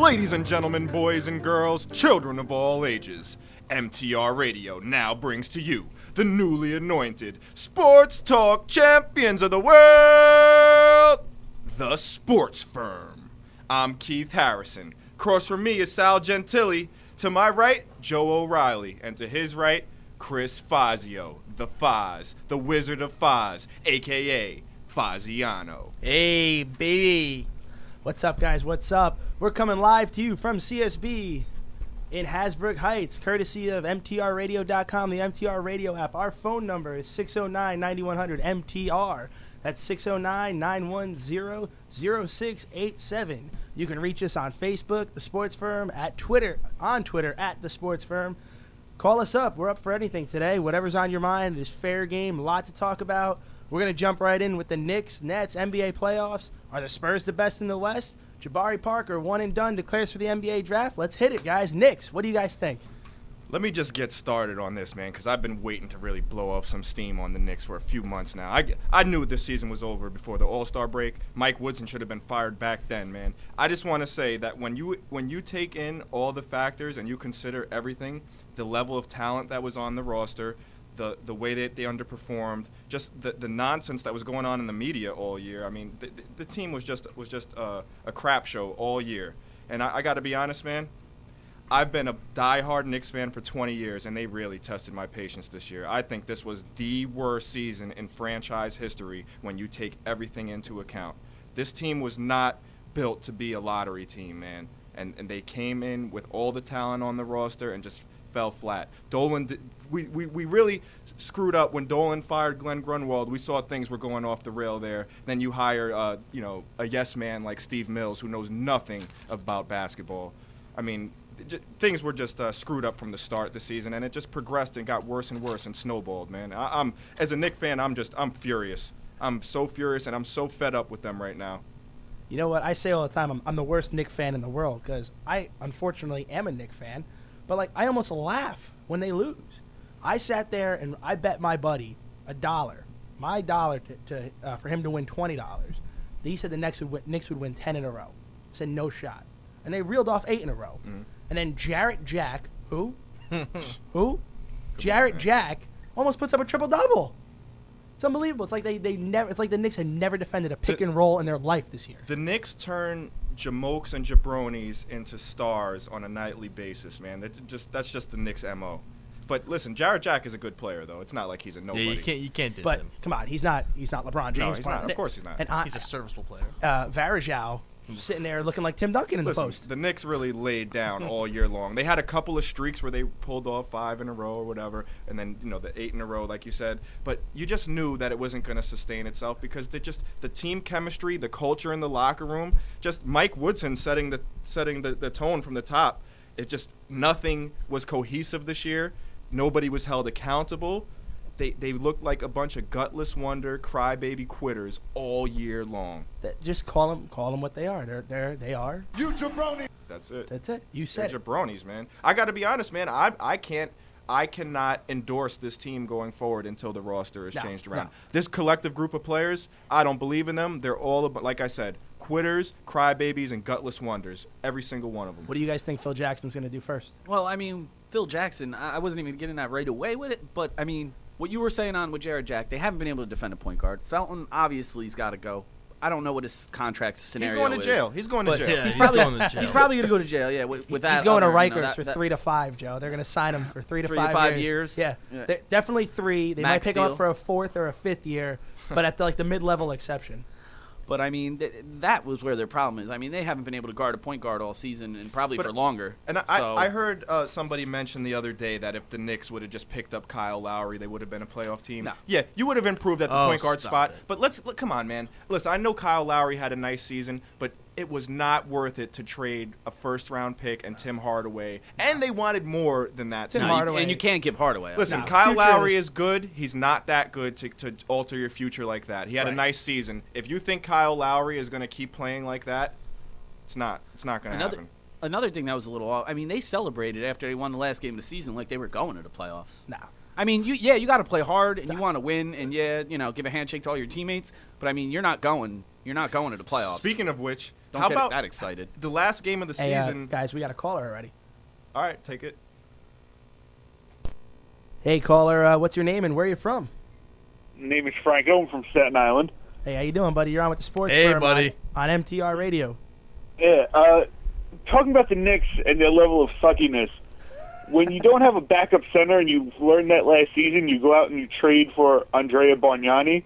Ladies and gentlemen, boys and girls, children of all ages, MTR Radio now brings to you the newly anointed sports talk champions of the world, the Sports Firm. I'm Keith Harrison. Across from me is Sal Gentili. To my right, Joe O'Reilly. And to his right, Chris Fazio, the Foz, the Wizard of Foz, a.k.a. Faziano. Hey, baby. What's up, guys? What's up? We're coming live to you from CSB in Hasbrook Heights, courtesy of MTRradio.com, the MTR Radio app. Our phone number is 609-9100-MTR. That's 609-910-0687. You can reach us on Facebook, The Sports Firm, on Twitter, at The Sports Firm. Call us up. We're up for anything today. Whatever's on your mind is fair game. A lot to talk about. We're going to jump right in with the Knicks, Nets, NBA playoffs. Are the Spurs the best in the West? Jabari Parker, one and done, declares for the NBA draft. Let's hit it, guys. Knicks, what do you guys think? Let me just get started on this, man, because I've been waiting to really blow off some steam on the Knicks for a few months now. I knew this season was over before the All-Star break. Mike Woodson should have been fired back then, man. I just want to say that when you take in all the factors and you consider everything, the level of talent that was on the roster, the way that they underperformed, just the nonsense that was going on in the media all year. I mean, the team was just a crap show all year. And I got to be honest, man, I've been a diehard Knicks fan for 20 years, and they really tested my patience this year. I think this was the worst season in franchise history when you take everything into account. This team was not built to be a lottery team, man. And they came in with all the talent on the roster and just fell flat. We really screwed up when Dolan fired Glenn Grunwald. We saw things were going off the rail there. Then you hire, a yes man like Steve Mills who knows nothing about basketball. I mean, things were just screwed up from the start this season, and it just progressed and got worse and worse and snowballed, man. I'm as a Knicks fan, I'm furious. I'm so furious, and I'm so fed up with them right now. You know what? I say all the time, I'm the worst Knicks fan in the world because I, unfortunately, am a Knicks fan. But, I almost laugh when they lose. I sat there and I bet my buddy $1, my dollar for him to win $20. He said the Knicks would win 10 in a row. I said no shot. And they reeled off 8 in a row. Mm-hmm. And then Jarrett Jack, who? Who? Jarrett Jack almost puts up a triple-double. It's unbelievable. It's like it's like the Knicks had never defended a pick and roll in their life this year. The Knicks turn jamokes and jabronis into stars on a nightly basis, man. That's just the Knicks' MO. But listen, Jarrett Jack is a good player, though. It's not like he's a nobody. Yeah, you can't diss but him. Come on, he's not LeBron James. No, he's not. Of course he's not. And he's a serviceable player. Varejao sitting there looking like Tim Duncan in the post. The Knicks really laid down all year long. They had a couple of streaks where they pulled off 5 in a row or whatever, and then the 8 in a row, like you said. But you just knew that it wasn't going to sustain itself because the team chemistry, the culture in the locker room, just Mike Woodson setting the tone from the top. It just nothing was cohesive this year. Nobody was held accountable. They looked like a bunch of gutless wonder crybaby quitters all year long. Just call them what they are. They are. You jabroni. That's it. That's it. You said They're jabronis, man. I got to be honest, man. I cannot endorse this team going forward until the roster is changed around. No. This collective group of players, I don't believe in them. They're all, like I said, quitters, crybabies, and gutless wonders. Every single one of them. What do you guys think Phil Jackson's going to do first? Well, I mean, Phil Jackson, I wasn't even getting that right away with it, but I mean, what you were saying on with Jarrett Jack, they haven't been able to defend a point guard. Felton, obviously, he's got to go. I don't know what his contract scenario is. He's going to jail. He's going to jail. Yeah, he's probably going to jail. He's probably going to go to jail, yeah. With that, he's going to Rikers for 3 to 5, Joe. They're going to sign him for 3 to 5 years. Yeah. Definitely 3. They might pick him up for a 4th or a 5th year, but at the mid-level exception. But, I mean, that was where their problem is. I mean, they haven't been able to guard a point guard all season and probably for longer. And I heard somebody mention the other day that if the Knicks would have just picked up Kyle Lowry, they would have been a playoff team. No. Yeah, you would have improved at the point guard spot. But come on, man. Listen, I know Kyle Lowry had a nice season, but it was not worth it to trade a first-round pick and Tim Hardaway. And they wanted more than that. Tim Hardaway. And you can't give Hardaway up. Listen, Kyle Lowry is good. He's not that good to alter your future like that. He had a nice season. If you think Kyle Lowry is going to keep playing like that, it's not going to happen. Another thing that was a little off, I mean, they celebrated after they won the last game of the season like they were going to the playoffs. No. I mean, you got to play hard and you want to win and give a handshake to all your teammates. But I mean, you're not going You're not going to the playoffs. Speaking of which, Don't how get about that excited. the last game of the Hey, season? guys, we got a caller already. All right, take it. Hey, caller, what's your name and where are you from? Name is Franco. I'm from Staten Island. Hey, how you doing, buddy? You're on with the Sports Hey, Firm buddy. on MTR Radio. Yeah, talking about the Knicks and their level of suckiness, when you don't have a backup center and you learned that last season, you go out and you trade for Andrea Bargnani,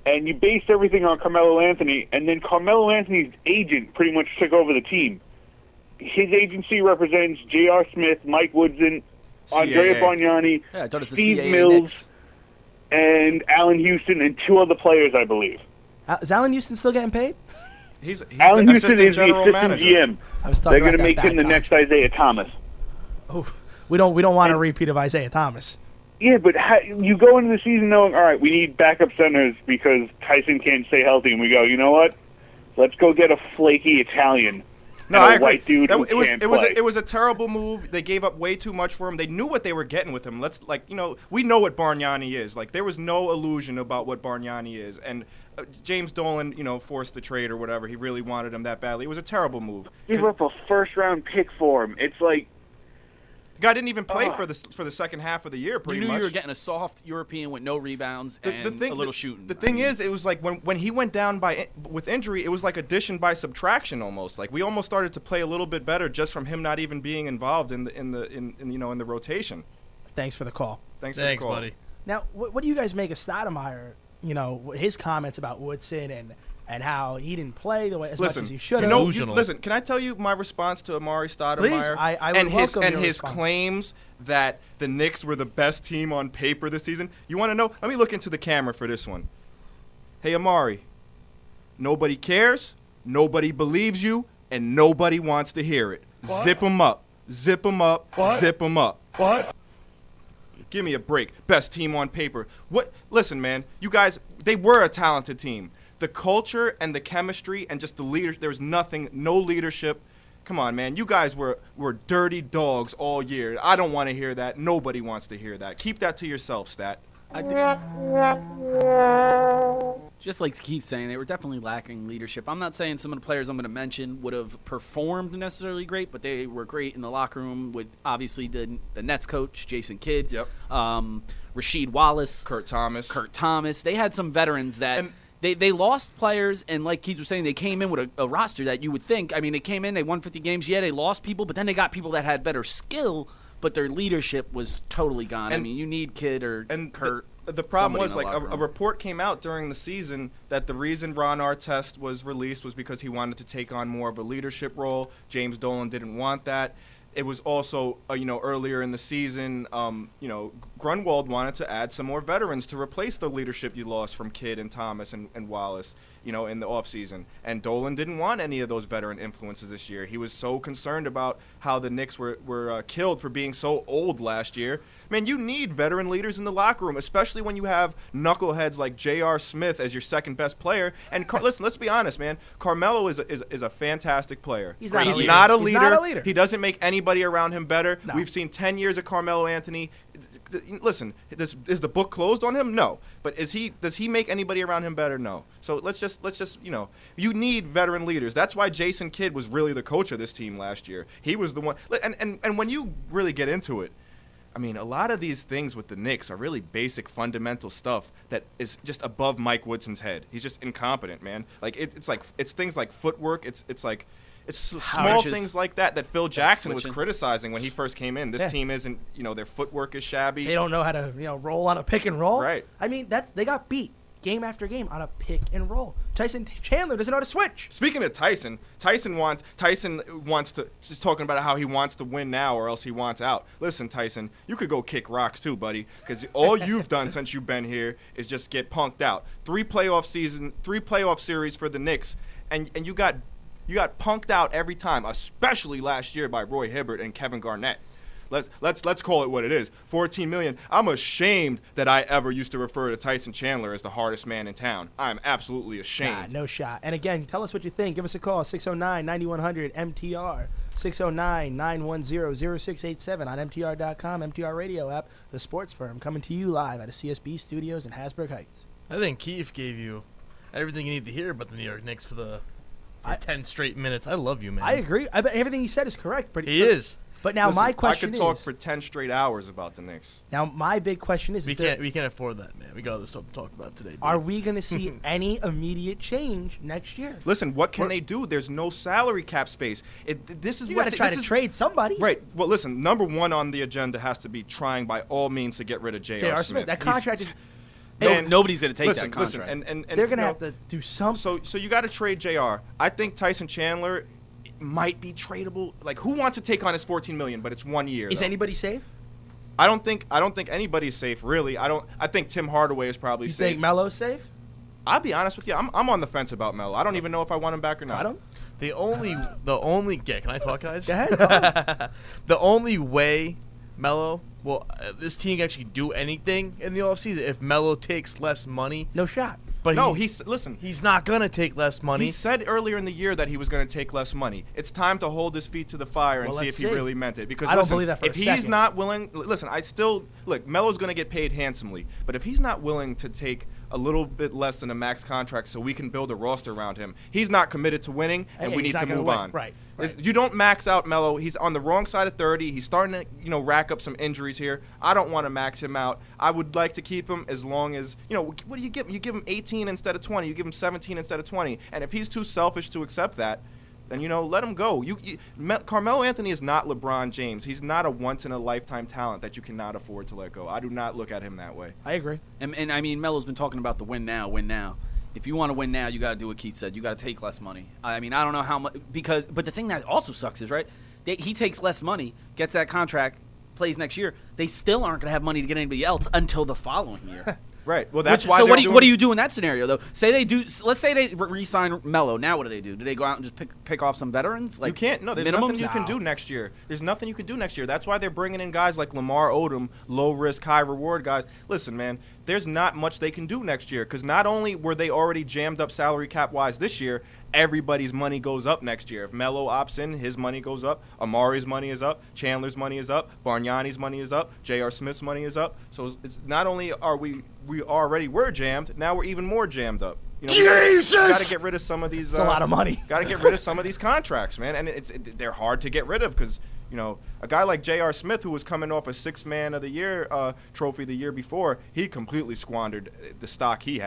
and you based everything on Carmelo Anthony, and then Carmelo Anthony's agent pretty much took over the team. His agency represents J.R. Smith, Mike Woodson, Andrea CAA. Bargnani, Yeah, I thought it's the Steve CAA Mills, Knicks. and Allen Houston, and 2 other players, I believe. Is Allen Houston still getting paid? He's Allen the Houston assistant is the general assistant manager. GM. I was talking They're about going to that make bad him the next contract. Isaiah Thomas. Oh, we don't want a repeat of Isaiah Thomas. Yeah, but you go into the season knowing, all right, we need backup centers because Tyson can't stay healthy, and we go, you know what? Let's go get a flaky Italian. No, and I a agree. white dude who it was can't it was play. it was a terrible move. They gave up way too much for him. They knew what they were getting with him. We know what Bargnani is. Like there was no illusion about what Bargnani is. And James Dolan, forced the trade or whatever. He really wanted him that badly. It was a terrible move. Give up a first-round pick for him. It's like, The guy didn't even play for the second half of the year. You Pretty knew much. you were getting a soft European with no rebounds and a little shooting. The thing is, it was like when he went down with injury, it was like addition by subtraction almost. Like we almost started to play a little bit better just from him not even being involved in the rotation. Thanks for the call. Thanks, Thanks, for the call. buddy. Now, what do you guys make of Stoudemire? His comments about Woodson and how he didn't play the way as much as he should have. Delusional. Listen, can I tell you my response to Amari Stoudemire? Please, I would and his welcome and your his response. claims that the Knicks were the best team on paper this season. You want to know? Let me look into the camera for this one. Hey Amari, nobody cares, nobody believes you, and nobody wants to hear it. What? Zip 'em up, zip 'em up, What? zip 'em up. What? Give me a break. Best team on paper. What? Listen, man. You guys, they were a talented team. The culture and the chemistry and just the leadership. There was nothing, no leadership. Come on, man. You guys were dirty dogs all year. I don't want to hear that. Nobody wants to hear that. Keep that to yourself, Stat. I think, just like Keith's saying, they were definitely lacking leadership. I'm not saying some of the players I'm going to mention would have performed necessarily great, but they were great in the locker room with obviously the Nets coach, Jason Kidd, Yep. Rasheed Wallace, Kurt Thomas. They had some veterans that And- they lost players, and like Keith was saying, they came in with a roster that you would think, I mean, they came in, they won 50 games, yeah, they lost people, but then they got people that had better skill, but their leadership was totally gone. I And- mean, you need Kidd or Kurt. The problem somebody was, in the like, locker a room. report came out during the season that the reason Ron Artest was released was because he wanted to take on more of a leadership role. James Dolan didn't want that. It was also, earlier in the season, Grunwald wanted to add some more veterans to replace the leadership you lost from Kidd and Thomas and Wallace, in the offseason. And Dolan didn't want any of those veteran influences this year. He was so concerned about how the Knicks were killed for being so old last year. Man, you need veteran leaders in the locker room, especially when you have knuckleheads like J.R. Smith as your second best player. And listen, let's be honest, man. Carmelo is a fantastic player. He's not a leader. Not a He's leader. not a leader. He doesn't make anybody around him better. No. We've seen 10 years of Carmelo Anthony. Listen, is the book closed on him? No. But does he make anybody around him better? No. So let's just you need veteran leaders. That's why Jason Kidd was really the coach of this team last year. He was the one. And when you really get into it, I mean, a lot of these things with the Knicks are really basic, fundamental stuff that is just above Mike Woodson's head. He's just incompetent, man. Like it's things like footwork. It's small Switches. things like that Phil Jackson was switching. criticizing when he first came in. This Yeah. team isn't, their footwork is shabby. They don't know how to roll on a pick and roll. Right. I mean, they got beat game after game on a pick and roll. Tyson Chandler doesn't know how to switch. Speaking of Tyson wants to. Just talking about how he wants to win now, or else he wants out. Listen, Tyson, you could go kick rocks too, buddy, because all you've done since you've been here is just get punked out. 3 playoff series for the Knicks, and you got punked out every time, especially last year by Roy Hibbert and Kevin Garnett. Let's call it what it is. $14 million. I'm ashamed that I ever used to refer to Tyson Chandler as the hardest man in town. I'm absolutely ashamed. Nah, no shot. And again, tell us what you think. Give us a call, 609-9100 MTR, 609-910-0687 on MTR.com, MTR radio app, the sports firm, coming to you live out of CSB Studios in Hasbrook Heights. I think Keith gave you Everything you need to hear about the New York Knicks for I- 10 straight minutes. I love you, man. I agree. I bet everything he said is correct. But He is. But now Listen, my question I could talk is. for 10 straight hours about the Knicks. Now my big question is. We is there- can't afford that, man. We got other stuff to talk about today. Are dude. we going to see any immediate change next year? Listen, what can they do? There's no salary cap space. This is You what got to try this to is- trade somebody. Right. Well, listen. Number one on the agenda has to be trying by all means to get rid of J.R. J.R. Smith. That contract is. Man, Nobody's going to take listen, that contract. Listen, and They're going to you know, have to do something. So you got to trade J.R. I think Tyson Chandler might be tradable. Like, who wants to take on his $14 million? But it's 1 year. Is though. anybody safe? I don't think anybody's safe. Really. I think Tim Hardaway is probably You safe. think Melo's safe? I'll be honest with you. I'm on the fence about Melo. I don't even know if I want him back or not. I don't. The only yeah, can I talk, guys? Go ahead. The only way Melo this team can actually do anything in the offseason if Melo takes less money. No shot. But No, listen. He's not gonna take less money. He said earlier in the year that he was going to take less money. It's time to hold his feet to the fire and Well, see let's if he see. really meant it. Because I don't listen, believe that for if a he's second. not willing, listen, look, Melo's going to get paid handsomely, but if he's not willing to take a little bit less than a max contract so we can build a roster around him, he's not committed to winning, and Yeah, we he's need not to gonna move win. on. Right. You don't max out Melo. He's on the wrong side of 30. He's starting to, rack up some injuries here. I don't want to max him out. I would like to keep him as long as, what do you give him? You give him 18 instead of 20. You give him 17 instead of 20. And if he's too selfish to accept that, then, let him go. Carmelo Anthony is not LeBron James. He's not a once-in-a-lifetime talent that you cannot afford to let go. I do not look at him that way. I agree. And I mean, Melo's been talking about the win now. If you want to win now, you got to do what Keith said. You got to take less money. I mean, I don't know how much but the thing that also sucks is he takes less money, gets that contract, plays next year. They still aren't going to have money to get anybody else until the following year. Right. Well, that's why. So they're what doing- do you do in that scenario though? Say they do. Let's say they re-sign Melo. Now what do? Do they go out and just pick off some veterans? You can't. No, there's minimums? nothing you can do next year. There's nothing you can do next year. That's why they're bringing in guys like Lamar Odom, low risk, high reward guys. Listen, man, there's not much they can do next year because not only were they already jammed up salary cap wise this year, everybody's money goes up next year. If Melo opts in, his money goes up. Amari's money is up. Chandler's money is up. Bargnani's money is up. J.R. Smith's money is up. So it's not only are we already were jammed, now we're even more jammed up. Jesus! Got to get rid of some of these. It's a lot of money. Got to get rid of some of these contracts, man, and they're hard to get rid of because a guy like J.R. Smith, who was coming off a Sixth Man of the Year trophy the year before, he completely squandered the stock he had.